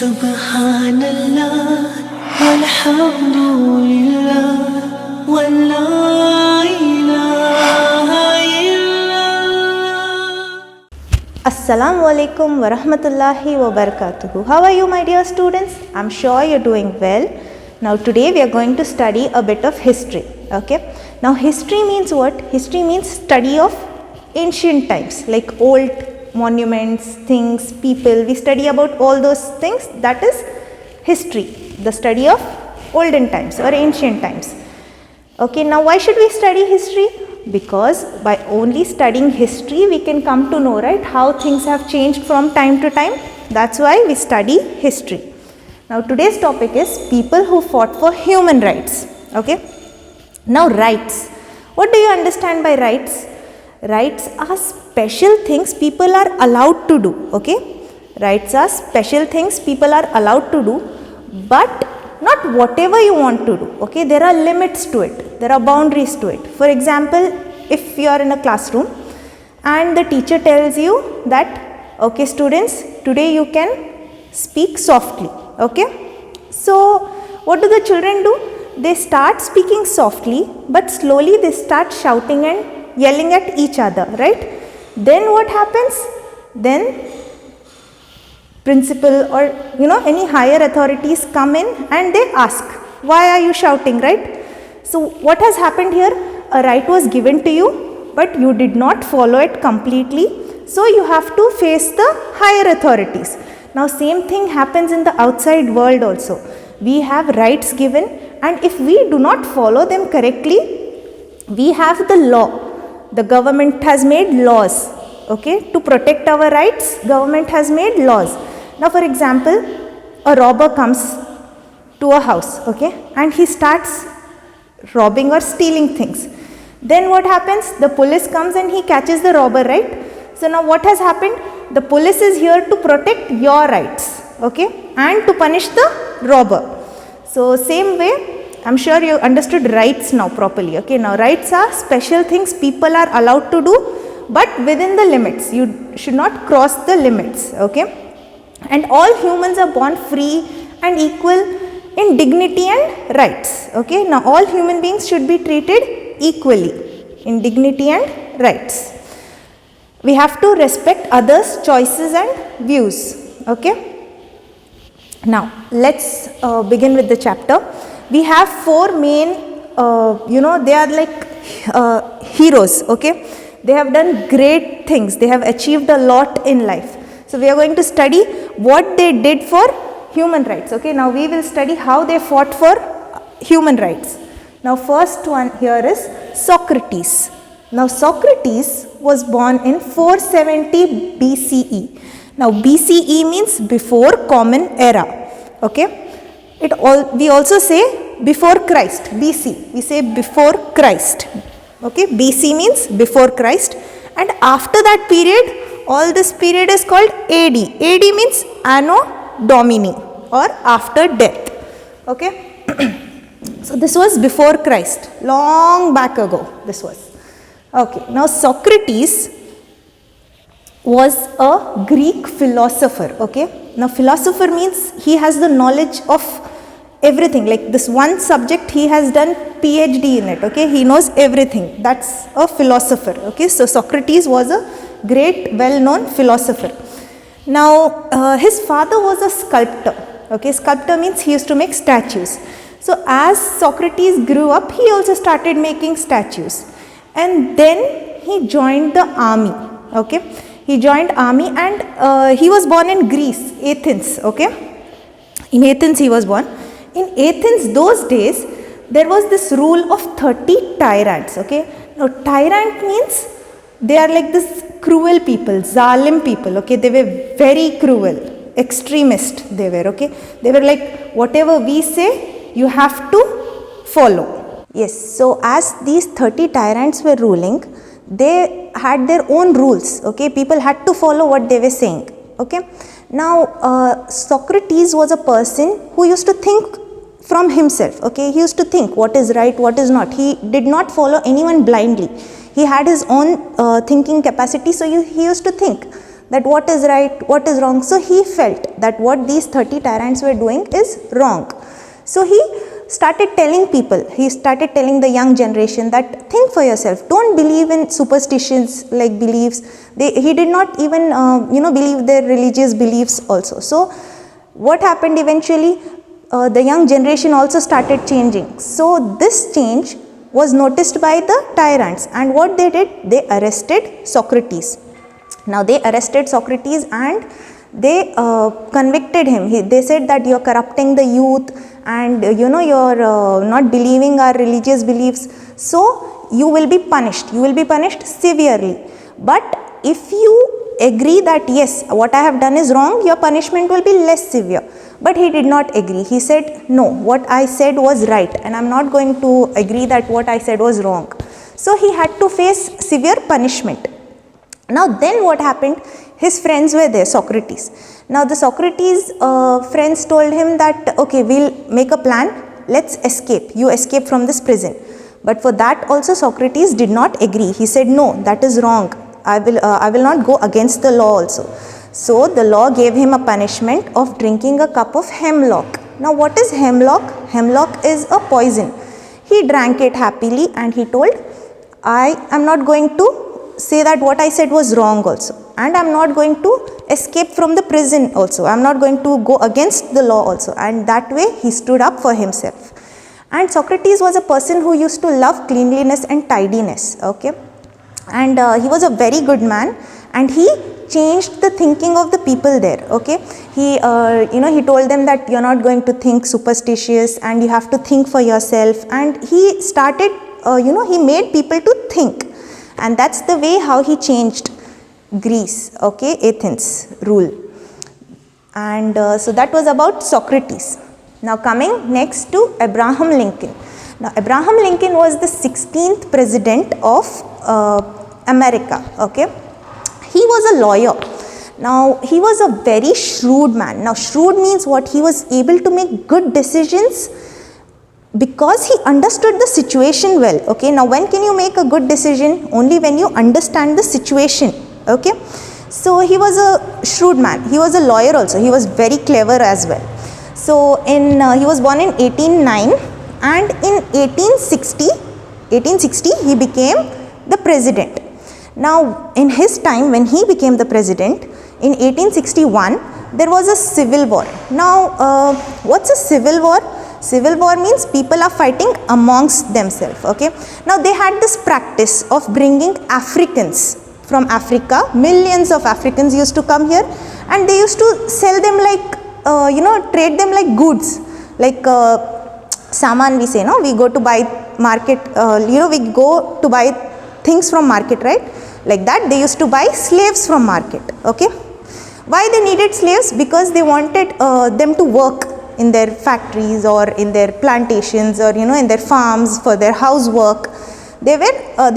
Subhanallah, walhamdulillah, wa la ilaha illallah. Assalamu alaikum wa rahmatullahi wa barakatuhu. How are you, my dear students? I'm sure you're doing well. Now today we are going to study a bit of history. Okay. Now history means what? History means study of ancient times, like old monuments, things, people. We study about all those things. That is history, the study of olden times or ancient times. Okay, now why should we study history? Because by only studying history we can come to know, right, how things have changed from time to time. That's why we study history. Now today's topic is people who fought for human rights. Okay, now rights. What do you understand by rights? Rights are special things people are allowed to do. Okay, rights are special things people are allowed to do, but not whatever you want to do. Okay, there are limits to it, there are boundaries to it. For example, if you are in a classroom and the teacher tells you that, okay students, today you can speak softly. Okay, so what do the children do? They start speaking softly, but slowly they start shouting and yelling at each other, right? Then what happens? Then principal or any higher authorities come in and they ask, why are you shouting, right? So what has happened here? A right was given to you, but you did not follow it completely, so you have to face the higher authorities. Now same thing happens in the outside world also. We have rights given, and if we do not follow them correctly, we have the law. The government has made laws, okay, to protect our rights. Government has made laws. Now for example, a robber comes to a house, okay, and he starts robbing or stealing things. Then what happens? The police comes and he catches the robber, right? So now what has happened? The police is here to protect your rights, okay, and to punish the robber. So same way, I'm sure you understood rights now properly. Okay, now rights are special things people are allowed to do, but within the limits. You should not cross the limits. Okay, and all humans are born free and equal in dignity and rights. Okay, now all human beings should be treated equally in dignity and rights. We have to respect others' choices and views. Okay, now let's begin with the chapter. We have four main, they are like heroes, okay. They have done great things. They have achieved a lot in life. So we are going to study what they did for human rights. Okay, now we will study how they fought for human rights. Now first one here is Socrates. Now Socrates was born in 470 BCE. Now BCE means before Common Era. Okay. We also say before Christ, BC, we say before Christ. Okay, BC means before Christ, and after that period, all this period is called AD. AD means Anno Domini, or after death. Okay, so this was before Christ, long back ago this was. Okay, now Socrates was a Greek philosopher. Okay, now philosopher means he has the knowledge of everything, like this one subject he has done PhD in it. Okay, he knows everything. That's a philosopher. Okay, so Socrates was a great well-known philosopher. Now his father was a sculptor. Okay, sculptor means he used to make statues. So as Socrates grew up, he also started making statues, and then he joined the army. Okay, he joined army, and he was born in Greece, Athens. Okay, in Athens he was born. In Athens those days, there was this rule of 30 tyrants. Okay, now tyrant means they are like this cruel people, zalim people. Okay, they were very cruel, extremist they were. Okay, they were like, whatever we say you have to follow. Yes, so as these 30 tyrants were ruling, they had their own rules. Okay, people had to follow what they were saying. Okay, now Socrates was a person who used to think from himself. Okay, he used to think what is right, what is not. He did not follow anyone blindly. He had his own thinking capacity, so he used to think that what is right, what is wrong. So he felt that what these 30 tyrants were doing is wrong. So he started telling people, he started telling the young generation that think for yourself, don't believe in superstitions like beliefs. He did not even believe their religious beliefs also. So what happened eventually, the young generation also started changing. So this change was noticed by the tyrants, and what they did, they arrested Socrates. Now they arrested Socrates and they convicted him. They said that you are corrupting the youth, and you are not believing our religious beliefs, so you will be punished. You will be punished severely. But if you agree that yes, what I have done is wrong, your punishment will be less severe. But he did not agree. He said, no, what I said was right, and I am not going to agree that what I said was wrong. So he had to face severe punishment. Now then what happened, his friends were there, Socrates. Now the Socrates friends told him that, okay, we'll make a plan, let's escape, you escape from this prison. But for that also Socrates did not agree. He said, no, that is wrong, I will not go against the law also. So the law gave him a punishment of drinking a cup of hemlock. Now what is hemlock? Hemlock is a poison. He drank it happily and he told, I am not going to say that what I said was wrong also, and I am not going to escape from the prison also. I am not going to go against the law also. And that way he stood up for himself. And Socrates was a person who used to love cleanliness and tidiness, okay, and he was a very good man, and he changed the thinking of the people there, okay. He he told them that you are not going to think superstitious and you have to think for yourself, and he started he made people to think, and that's the way how he changed Greece, okay, Athens rule. And so that was about Socrates. Now coming next to Abraham Lincoln. Now Abraham Lincoln was the 16th president of America, okay. He was a lawyer. Now he was a very shrewd man. Now shrewd means what? He was able to make good decisions because he understood the situation well, okay. Now when can you make a good decision? Only when you understand the situation, okay. So he was a shrewd man. He was a lawyer also. He was very clever as well. So he was born in 1809, and in 1860 he became the president. Now in his time when he became the president in 1861, there was a civil war. Now what's a civil war? Civil war means people are fighting amongst themselves, okay. Now they had this practice of bringing Africans from Africa. Millions of Africans used to come here, and they used to sell them like trade them like goods, like saman we say, no, we go to buy market, we go to buy things from market, right? Like that they used to buy slaves from market, okay. Why they needed slaves? Because they wanted them to work in their factories or in their plantations or in their farms for their housework. They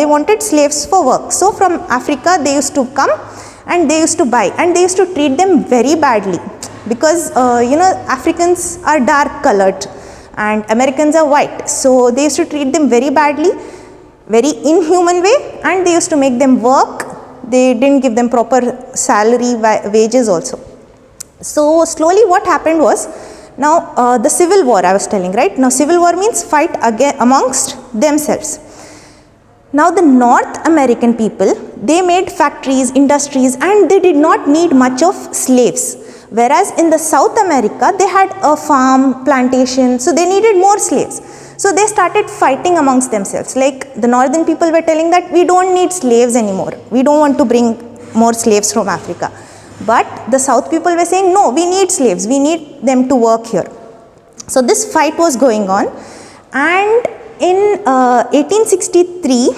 wanted slaves for work. So from Africa they used to come and they used to buy, and they used to treat them very badly because Africans are dark colored and Americans are white. So they used to treat them very badly, very inhuman way, and they used to make them work. They didn't give them proper salary, wages also. So slowly what happened was, now the civil war I was telling, right? Now civil war means fight amongst themselves. Now the North American people, they made factories, industries, and they did not need much of slaves. Whereas in the South America, they had a farm, plantation, so they needed more slaves. So they started fighting amongst themselves. Like the northern people were telling that we don't need slaves anymore. We don't want to bring more slaves from Africa. But the South people were saying, no, we need slaves. We need them to work here. So this fight was going on. And in 1863,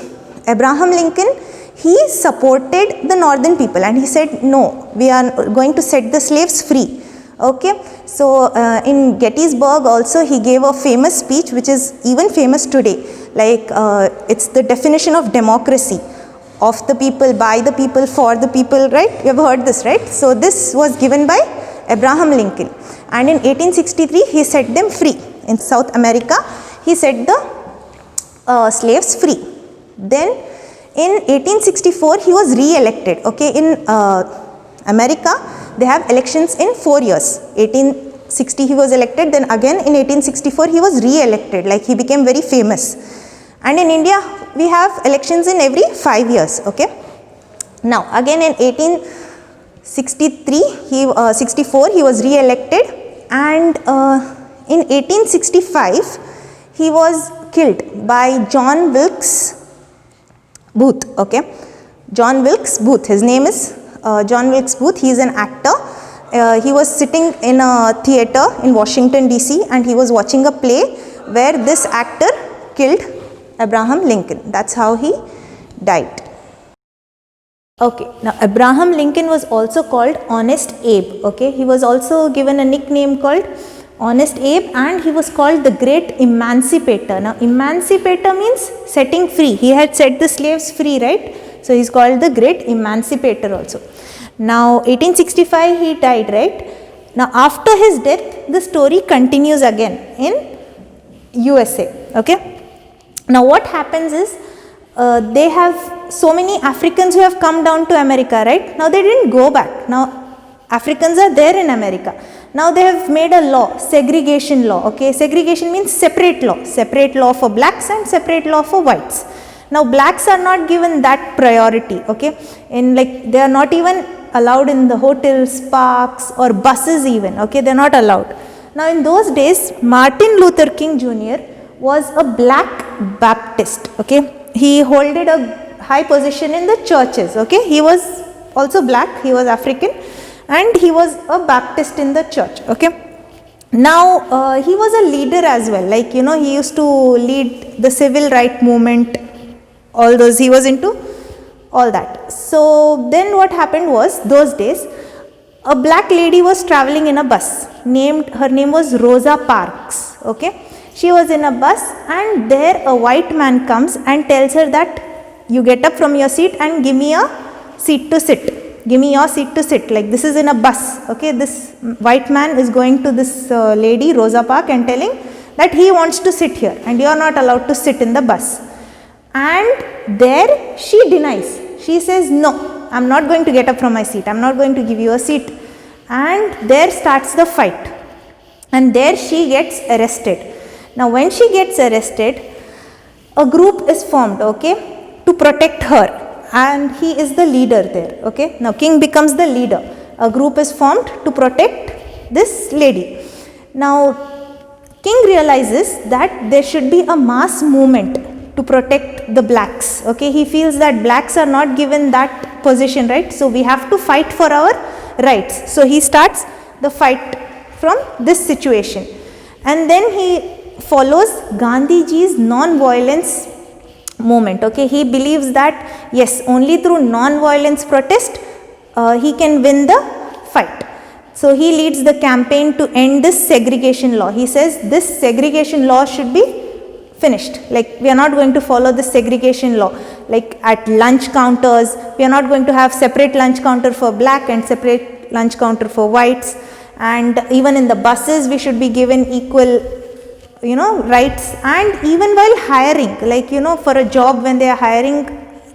Abraham Lincoln, he supported the northern people and he said, no, we are going to set the slaves free. Okay, so in Gettysburg also he gave a famous speech which is even famous today. Like it's the definition of democracy: of the people, by the people, for the people, right? You have heard this, right? So this was given by Abraham Lincoln, and in 1863 he set them free. In South America he set the slaves free. Then in 1864 he was re-elected, okay, in America, they have elections in 4 years. 1860 he was elected, then again in 1864 he was re-elected, like he became very famous. And in India we have elections in every 5 years, okay. Now again in 1864 he was re-elected, and in 1865 he was killed by John Wilkes Booth, okay. John Wilkes Booth, his name is John Wilkes Booth. He is an actor. He was sitting in a theater in Washington DC, and he was watching a play where this actor killed Abraham Lincoln. That's how he died. Okay, now Abraham Lincoln was also called Honest Abe, okay. He was also given a nickname called Honest Abe, and he was called the Great Emancipator. Now emancipator means setting free. He had set the slaves free, right? So he is called the Great Emancipator also. Now 1865 he died, right? Now after his death the story continues again in USA, okay. Now what happens is they have so many Africans who have come down to America, right? Now they didn't go back. Now Africans are there in America. Now they have made a law, segregation law, okay. Segregation means separate law for blacks and separate law for whites. Now blacks are not given that priority, okay. In like they are not even allowed in the hotels, parks or buses even, okay. They are not allowed. Now in those days Martin Luther King Jr. was a black Baptist, okay. He holded a high position in the churches, okay. He was also black, he was African, and he was a Baptist in the church, okay. Now he was a leader as well, like you know, he used to lead the civil rights movement, all those, he was into all that. So then what happened was, those days a black lady was traveling in a bus, her name was Rosa Parks, okay. She was in a bus, and there a white man comes and tells her that you get up from your seat and give me a seat to sit. Give me your seat to sit, like this is in a bus, okay. This white man is going to this lady Rosa Parks and telling that he wants to sit here and you are not allowed to sit in the bus. And there she denies. She says, no, I am not going to get up from my seat, I am not going to give you a seat. And there starts the fight, and there she gets arrested. Now when she gets arrested, a group is formed, okay, to protect her, and he is the leader there, okay. Now King becomes the leader. A group is formed to protect this lady. Now King realizes that there should be a mass movement to protect the blacks, okay. He feels that blacks are not given that position, right? So we have to fight for our rights. So he starts the fight from this situation, and then he follows Gandhiji's non-violence movement, okay. He believes that yes, only through non-violence protest he can win the fight. So he leads the campaign to end this segregation law. He says this segregation law should be finished, like we are not going to follow this segregation law. Like at lunch counters, we are not going to have separate lunch counter for black and separate lunch counter for whites, and even in the buses we should be given equal, you know, rights. And even while hiring, like you know, for a job when they are hiring,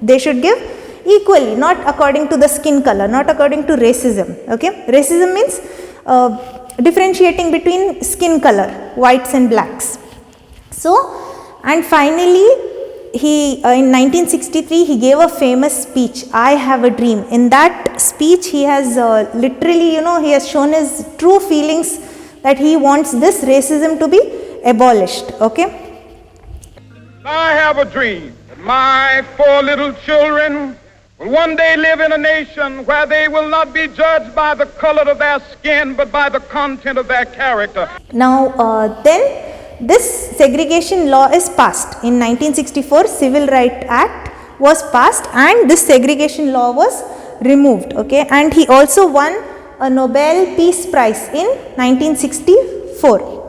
they should give equally, not according to the skin color, not according to racism, okay. Racism means differentiating between skin color, whites and blacks. So, and finally he in 1963 he gave a famous speech, I Have a Dream. In that speech he has literally, you know, he has shown his true feelings that he wants this racism to be abolished, okay. I have a dream that my 4 little children will one day live in a nation where they will not be judged by the color of their skin, but by the content of their character. Now then this segregation law is passed. In 1964 Civil Rights Act was passed, and this segregation law was removed, okay. And he also won a Nobel Peace Prize in 1964.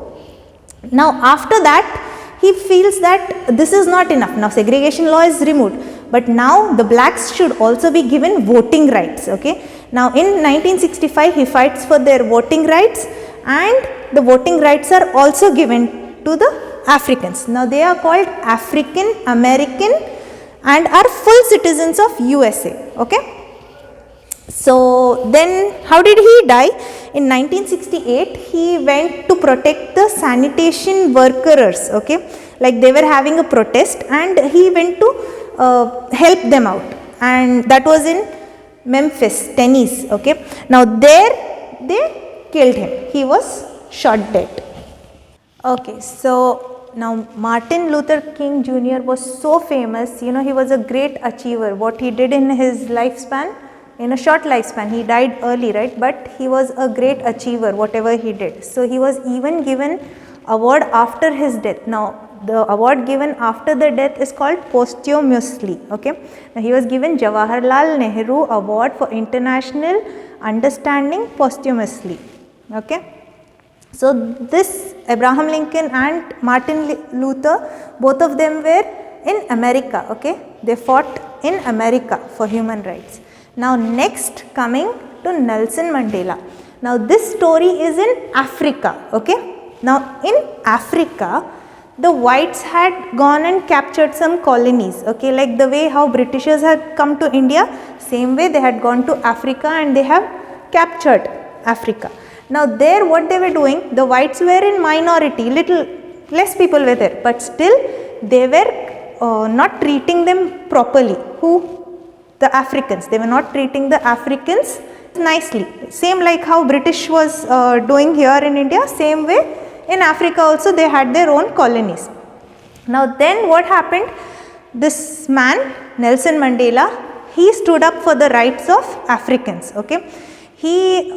Now after that he feels that this is not enough. Now segregation law is removed, but now the blacks should also be given voting rights, okay. Now in 1965 he fights for their voting rights, and the voting rights are also given to the Africans. Now they are called African American and are full citizens of USA, okay. So then how did he die? In 1968 he went to protect the sanitation workers, okay, like they were having a protest and he went to help them out, and that was in Memphis, Tennessee, okay. Now there they killed him, he was shot dead. Okay, so now Martin Luther King Jr. was so famous, you know, he was a great achiever. What he did in his lifespan, in a short lifespan, he died early, right, but he was a great achiever whatever he did. So he was even given award after his death. Now the award given after the death is called posthumously, okay. Now he was given Jawaharlal Nehru Award for International Understanding posthumously, okay. So this Abraham Lincoln and Martin Luther, both of them were in America, okay. They fought in America for human rights. Now next coming to Nelson Mandela. Now this story is in Africa, okay. Now in Africa, the whites had gone and captured some colonies, okay, like the way how Britishers had come to India, same way they had gone to Africa and they have captured Africa. Now there what they were doing, the whites were in minority, little less people were there, but still they were not treating them properly. Who? The Africans. They were not treating the Africans nicely. Same like how British was doing here in India, same way in Africa also they had their own colonies. Now then what happened, this man Nelson Mandela, he stood up for the rights of Africans, okay. He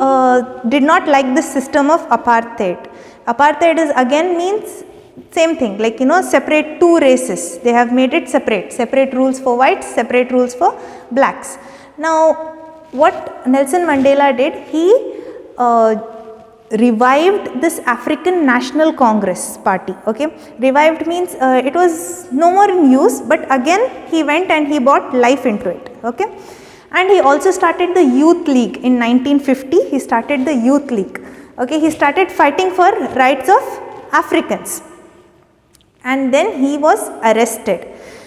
did not like the system of apartheid. Apartheid is again means same thing, like, you know, separate two races. They have made it separate rules for whites, separate rules for blacks. Now what Nelson Mandela did, he revived this African National Congress party, okay. Revived means it was no more in use, but again he went and he brought life into it, okay. And he also started the Youth League in 1950. He started the Youth League, okay. He started fighting for rights of Africans, and then he was arrested.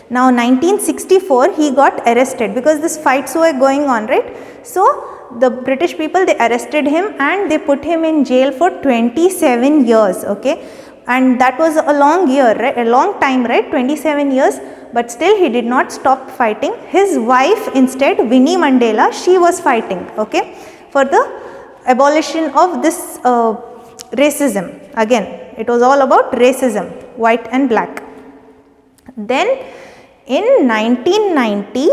Now 1964 he got arrested because these fights were going on, right. So the British people, they arrested him and they put him in jail for 27 years, okay. And that was a long year, right, a long time, right, 27 years, but still he did not stop fighting. His wife instead, Winnie Mandela, she was fighting, okay, for the abolition of this racism. Again, it was all about racism, white and black. Then in 1990,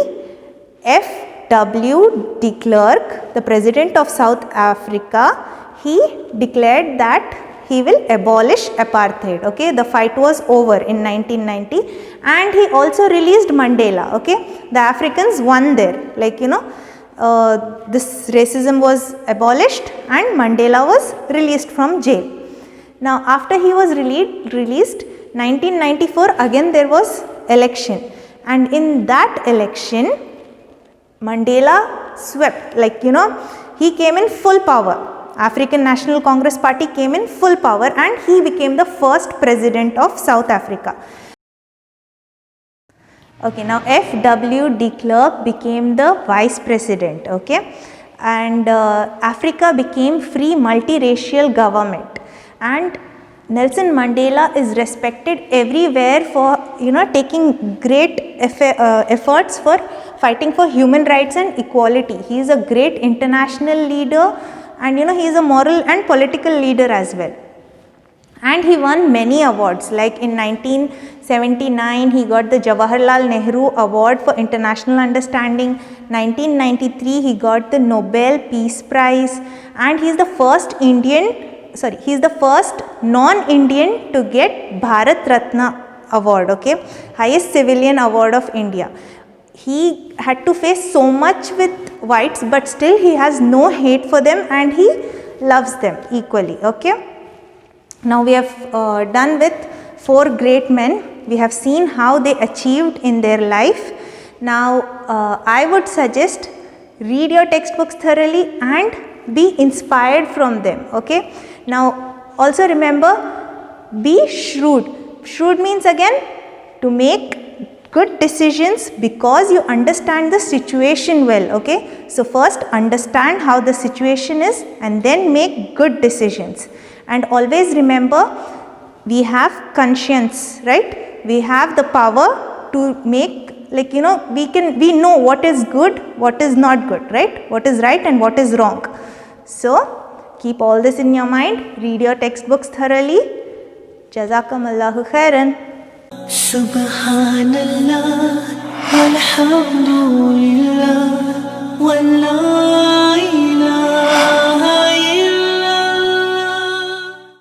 F.W. de Klerk, the president of South Africa, he declared that he will abolish apartheid, okay. The fight was over in 1990, and he also released Mandela, okay. The Africans won there, like, you know, this racism was abolished and Mandela was released from jail. Now after he was released, 1994 again there was election, and in that election Mandela swept, like, you know, he came in full power. African National Congress Party came in full power and he became the first president of South Africa. Okay, now F.W. de Klerk became the vice president, okay, and Africa became free multiracial government, and Nelson Mandela is respected everywhere for, you know, taking great efforts for fighting for human rights and equality. He is a great international leader, and, you know, he is a moral and political leader as well. And he won many awards, like in 1979 he got the Jawaharlal Nehru Award for International Understanding, 1993 he got the Nobel Peace Prize, and he is the first non-Indian to get Bharat Ratna Award, okay, highest civilian award of India. He had to face so much with whites, but still he has no hate for them and he loves them equally, okay. Now we have done with 4 great men. We have seen how they achieved in their life. Now I would suggest read your textbooks thoroughly and be inspired from them, okay. Now also remember, be shrewd. Shrewd means again to make good decisions because you understand the situation well. Okay, so first understand how the situation is and then make good decisions. And always remember, we have conscience, right? We have the power to make, like, you know, we know what is good, what is not good, right? What is right and what is wrong. So keep all this in your mind, read your textbooks thoroughly. Jazakumullahu khairan. Subhanallah, walhamdulillah, wallah.